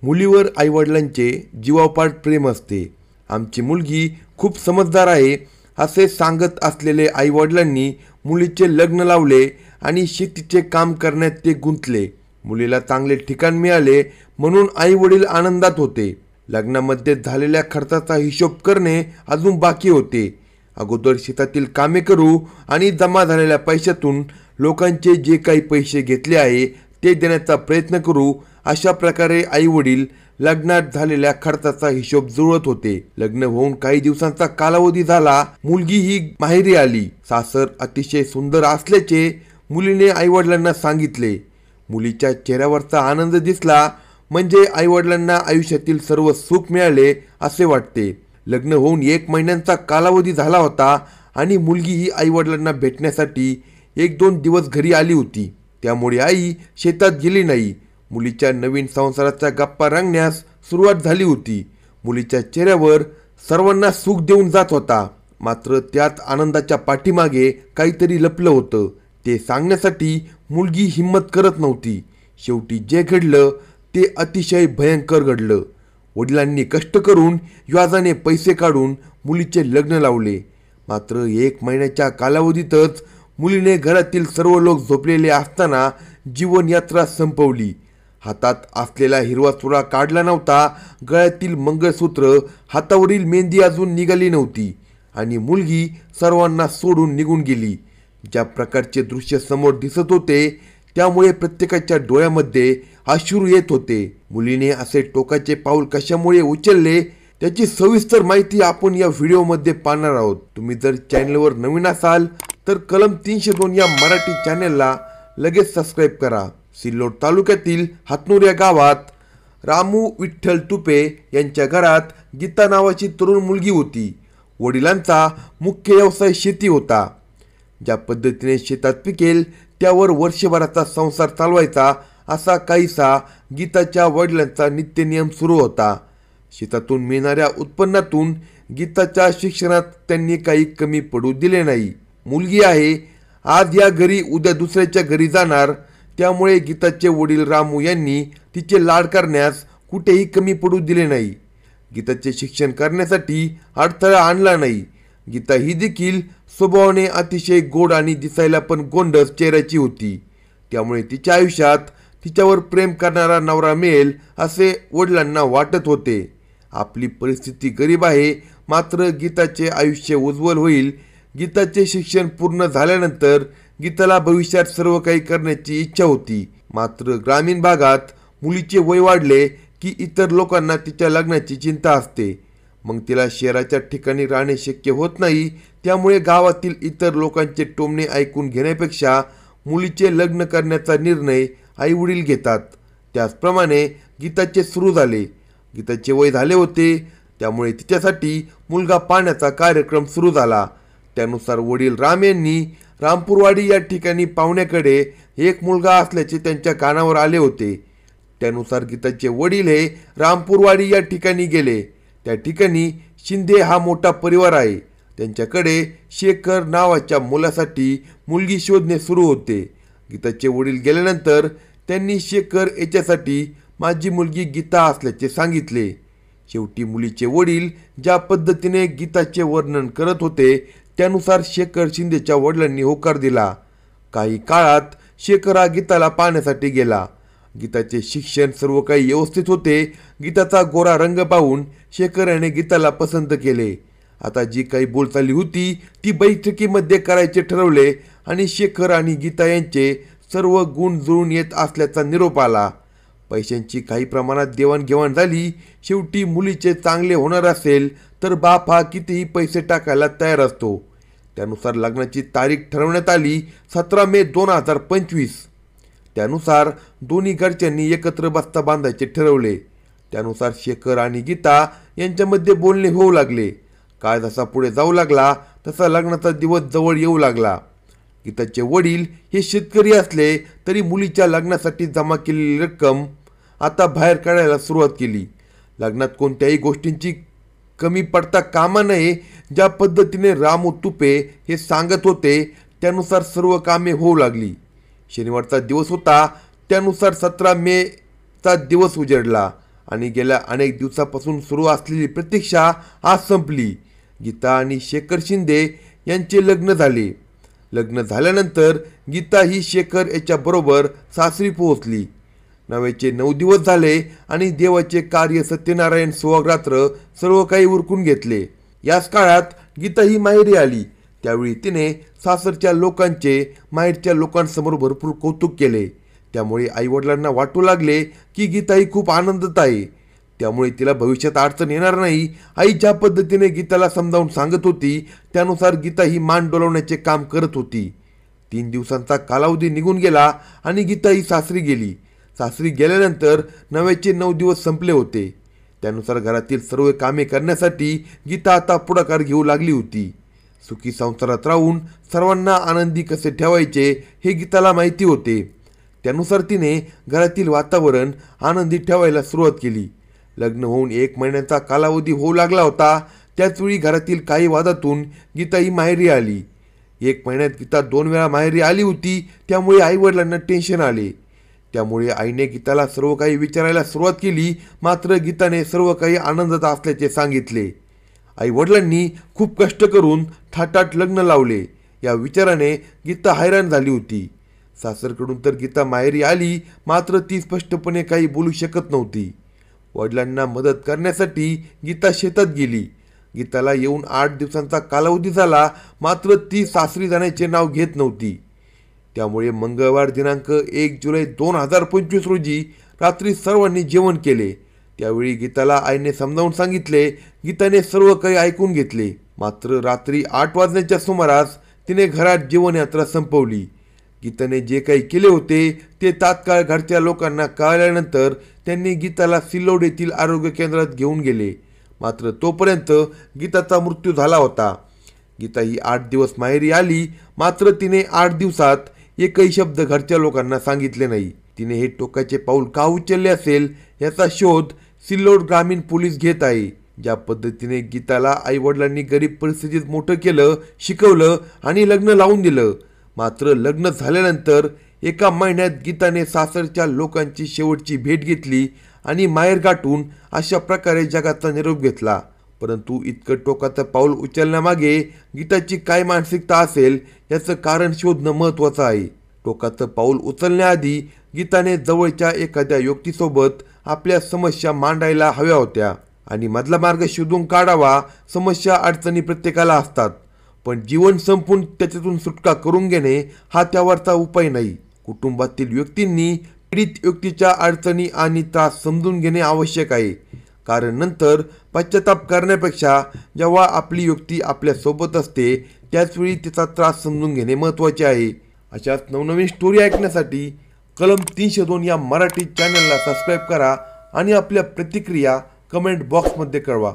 मुलीवर आईवडिलांचे जीवापाड प्रेम असते. आमची मुलगी खूप समजदार आहे असे सांगत असलेले आईवडिलांनी मुलीचे लग्न लावले आणि शेतीचे काम करण्यात ते गुंतले. मुलीला चांगले ठिकाण मिळाले म्हणून आईवडील आनंदात होते. लग्नामध्ये झालेल्या खर्चाचा हिशोब करणे अजून बाकी होते. अगोदर शेतातील कामे करू आणि जमा झालेल्या पैशातून लोकांचे जे काही पैसे घेतले आहे ते देण्याचा प्रयत्न करू, अशा प्रकारे आईवडील लग्नात झालेल्या खर्चाचा हिशोब जुळवत होते. लग्न होऊन काही दिवसांचा कालावधी झाला. मुलगी ही माहेरी आली. सासर अतिशय सुंदर असल्याचे मुलीने आईवडिलांना सांगितले. मुलीच्या चेहऱ्यावरचा आनंद दिसला म्हणजे आईवडिलांना आयुष्यातील सर्व सुख मिळाले असे वाटते. लग्न होऊन 1 महिन्यांचा कालावधी झाला होता आणि मुलगी ही आईवडिलांना भेटण्यासाठी 1-2 दिवस घरी आली होती. त्यामुळे आई शेतात गेली नाही. मुलीच्या नवीन संसाराच्या गप्पा रंगण्यास सुरुवात झाली होती. मुलीच्या चेहऱ्यावर सर्वांना सुख देऊन जात होता. मात्र त्यात आनंदाच्या पाठीमागे काहीतरी लपलं होतं. ते सांगण्यासाठी मुलगी हिंमत करत नव्हती. शेवटी जे घडलं ते अतिशय भयंकर घडलं. वडिलांनी कष्ट करून व्याजाने पैसे काढून मुलीचे लग्न लावले. मात्र 1 महिन्याच्या कालावधीतच मुलीने घरातील सर्व लोक झोपलेले असताना जीवनयात्रा संपवली. हातात असलेला हिरवा चुरा काढला नव्हता. गळ्यातील मंगळसूत्र, हातावरील मेहंदी अजून निघाली नव्हती आणि मुलगी सर्वांना सोडून निघून गेली. ज्या प्रकारचे दृश्य समोर दिसत होते त्यामुळे प्रत्येकाच्या डोळ्यामध्ये अश्रू येत होते. मुलीने असे टोकाचे पाऊल कशामुळे उचलले त्याची सविस्तर माहिती आपण या व्हिडिओमध्ये पाहणार आहोत. तुम्ही जर चॅनलवर नवीन असाल तर कलम 302 या मराठी चॅनलला लगेच सबस्क्राईब करा. सिल्लोड तालुक्यातील हातनूर या गावात रामू विठ्ठल तुपे यांच्या घरात गीता नावाची तरुण मुलगी होती. वडिलांचा मुख्य व्यवसाय शेती होता. ज्या पद्धतीने शेतात पिकेल त्यावर वर्षभराचा संसार चालवायचा असा काहीसा गीताच्या वडिलांचा नित्यनियम सुरू होता. शेतातून मिळणाऱ्या उत्पन्नातून गीताच्या शिक्षणात त्यांनी काही कमी पडू दिले नाही. मुलगी आहे, आज या घरी उद्या दुसऱ्याच्या घरी जाणार, त्यामुळे गीताचे वडील रामू यांनी तिचे लाड करण्यास कुठेही कमी पडू दिले नाही. गीताचे शिक्षण करण्यासाठी अडथळा आणला नाही. गीता ही देखील स्वभावाने अतिशय गोड आणि दिसायला पण गोंडस चेहऱ्याची होती. त्यामुळे तिच्या आयुष्यात तिच्यावर प्रेम करणारा नवरा मिळेल असे वडिलांना वाटत होते. आपली परिस्थिती गरीब आहे, मात्र गीताचे आयुष्य उज्ज्वल होईल. गीताचे शिक्षण पूर्ण झाल्यानंतर गीताला भविष्यात सर्व काही करण्याची इच्छा होती. मात्र ग्रामीण भागात मुलीचे वय वाढले की इतर लोकांना तिच्या लग्नाची चिंता असते. मग तिला शहराच्या ठिकाणी राहणे शक्य होत नाही. त्यामुळे गावातील इतर लोकांचे टोमणे ऐकून घेण्यापेक्षा मुलीचे लग्न करण्याचा निर्णय आईवडील घेतात. त्याचप्रमाणे गीताचे सुरू झाले. गीताचे वय झाले होते त्यामुळे तिच्यासाठी मुलगा पाहण्याचा कार्यक्रम सुरू झाला. त्यानुसार वडील राम यांनी रामपूरवाडी या ठिकाणी पाहुण्याकडे एक मुलगा असल्याचे त्यांच्या कानावर आले होते. त्यानुसार गीताचे वडील हे रामपूरवाडी या ठिकाणी गेले. त्या ठिकाणी शिंदे हा मोठा परिवार आहे. त्यांच्याकडे शेखर नावाच्या मुलासाठी मुलगी शोधणे सुरू होते. गीताचे वडील गेल्यानंतर त्यांनी शेखर याच्यासाठी माझी मुलगी गीता असल्याचे सांगितले. शेवटी मुलीचे वडील ज्या पद्धतीने गीताचे वर्णन करत होते त्यानुसार शेखर शिंदेच्या वडिलांनी होकार दिला. काही काळात शेखर हा गीताला पाहण्यासाठी गेला. गीताचे शिक्षण सर्व काही व्यवस्थित होते. गीताचा गोरा रंग पाहून शेखर याने गीताला पसंत केले. आता जी काही बोलचाली होती ती बैठकीमध्ये करायचे ठरवले आणि शेखर आणि गीता यांचे सर्व गुण जुळून येत असल्याचा निरोप आला. पैशांची काही प्रमाणात देवाणघेवाण झाली. शेवटी मुलीचे चांगले होणार असेल तर बाप हा कितीही पैसे टाकायला तयार असतो. त्यानुसार लग्नाची तारीख ठरवण्यात आली 17 मे 2025. त्यानुसार दोन्ही घरच्यांनी एकत्र बस्ता बांधायचे ठरवले. त्यानुसार शेखर आणि गीता यांच्यामध्ये बोलणे होऊ लागले. काळ जसा पुढे जाऊ लागला तसा लग्नाचा दिवस जवळ येऊ लागला. गीताचे वडील हे शेतकरी असले तरी मुलीच्या लग्नासाठी जमा केलेली रक्कम आता बाहेर काढायला सुरुवात केली. लग्नात कोणत्याही गोष्टींची कमी पडता कामा नये. ज्या पद्धतीने रामू तुपे हे सांगत होते त्यानुसार सर्व कामे होऊ लागली. शनिवारचा दिवस होता. त्यानुसार 17 मेचा दिवस उजेडला आणि गेल्या अनेक दिवसापासून सुरू असलेली प्रतीक्षा आज संपली. गीता आणि शेखर शिंदे यांचे लग्न झाले. लग्न झाल्यानंतर गीता ही शेखर याच्याबरोबर सासरी पोहोचली. नव्याचे 9 दिवस झाले आणि देवाचे कार्य सत्यनारायण सुहागरात्र सर्व काही उरकून घेतले. याच काळात गीता ही माहेरी आली. त्यावेळी तिने सासरच्या लोकांचे माहेरच्या लोकांसमोर भरपूर कौतुक केले. त्यामुळे आईवडिलांना वाटू लागले की गीता ही खूप आनंदात आहे. त्यामुळे तिला भविष्यात अडचण येणार नाही. आई ज्या पद्धतीने गीताला समजावून सांगत होती त्यानुसार गीता ही मान डोलवण्याचे काम करत होती. 3 दिवसांचा कालावधी निघून गेला आणि गीता ही सासरी गेली. सासरी गेल्यानंतर नव्याचे 9 दिवस संपले होते. त्यानुसार घरातील सर्व कामे करण्यासाठी गीता आता पुढाकार घेऊ लागली होती. सुखी संसारात राहून सर्वांना आनंदी कसे ठेवायचे हे गीताला माहिती होते. त्यानुसार तिने घरातील वातावरण आनंदी ठेवायला सुरुवात केली. लग्न होऊन 1 महिन्याचा कालावधी होऊ लागला होता. त्याचवेळी घरातील काही वादातून गीता ही माहेरी आली. 1 महिन्यात गीता 2 वेळा माहेरी आली होती. त्यामुळे आईवडिलांना टेन्शन आले. त्यामुळे आईने गीताला सर्व काही विचारायला सुरुवात केली. मात्र गीताने सर्व काही आनंदात असल्याचे सांगितले. आईवडिलांनी खूप कष्ट करून थाटात लग्न लावले या विचाराने गीता हैराण झाली होती. सासरकडून तर गीता माहेरी आली मात्र ती स्पष्टपणे काही बोलू शकत नव्हती. वडिलांना मदत करण्यासाठी गीता शेतात गेली. गीताला येऊन 8 दिवसांचा कालावधी झाला मात्र ती सासरी जाण्याचे नाव घेत नव्हती. त्यामुळे मंगळवार दिनांक 1 जुलै 2025 रोजी रात्री सर्वांनी जेवण केले. त्यावेळी गीताला आईने समजावून सांगितले. गीताने सर्व काही ऐकून घेतले. मात्र रात्री 8 वाजण्याच्या सुमारास तिने घरात जीवनयात्रा संपवली. गीताने जे काही केले होते ते तात्काळ घरच्या लोकांना कळल्यानंतर त्यांनी गीताला सिल्लोड येथील आरोग्य केंद्रात घेऊन गेले. मात्र तोपर्यंत गीताचा मृत्यू झाला होता. गीता ही 8 दिवस माहेरी आली मात्र तिने 8 दिवसात एकही शब्द घरच्या लोकांना सांगितले नाही. तिने हे टोकाचे पाऊल का उचलले असेल याचा शोध सिल्लोड ग्रामीण पोलीस घेत आहे. ज्या पद्धतीने गीताला आईवडिलांनी गरीब परिस्थितीत मोठं केलं, शिकवलं आणि लग्न लावून दिलं, मात्र लग्न झाल्यानंतर 1 महिन्यात गीताने सासरच्या लोकांची शेवटची भेट घेतली आणि माहेर गाठून अशा प्रकारे जगाचा निरोप घेतला. परंतु इतकं टोकाचं पाऊल उचलण्यामागे गीताची काय मानसिकता असेल याचं कारण शोधणं महत्त्वाचं आहे. टोकाचं पाऊल उचलण्याआधी गीताने जवळच्या एखाद्या व्यक्तीसोबत आपल्या समस्या मांडायला हव्या होत्या आणि मधला मार्ग शोधून काढावा. समस्या अडचणी प्रत्येकाला असतात पण जीवन संपून त्याच्यातून सुटका करून घेणे हा त्यावरचा उपाय नाही. कुटुंबातील व्यक्तींनी पीडित व्यक्तीच्या अडचणी आणि त्रास समजून घेणे आवश्यक आहे. कारण नंतर पश्चाताप करण्यापेक्षा जेव्हा आपली व्यक्ती आपल्या सोबत असते त्याचवेळी तिचा त्रास समजून घेणे महत्त्वाचे आहे. अशाच नवनवीन स्टोरी ऐकण्यासाठी कलम 302 या मराठी चॅनलला सबस्क्राईब करा आणि आपल्या प्रतिक्रिया कमेंट बॉक्समध्ये कळवा.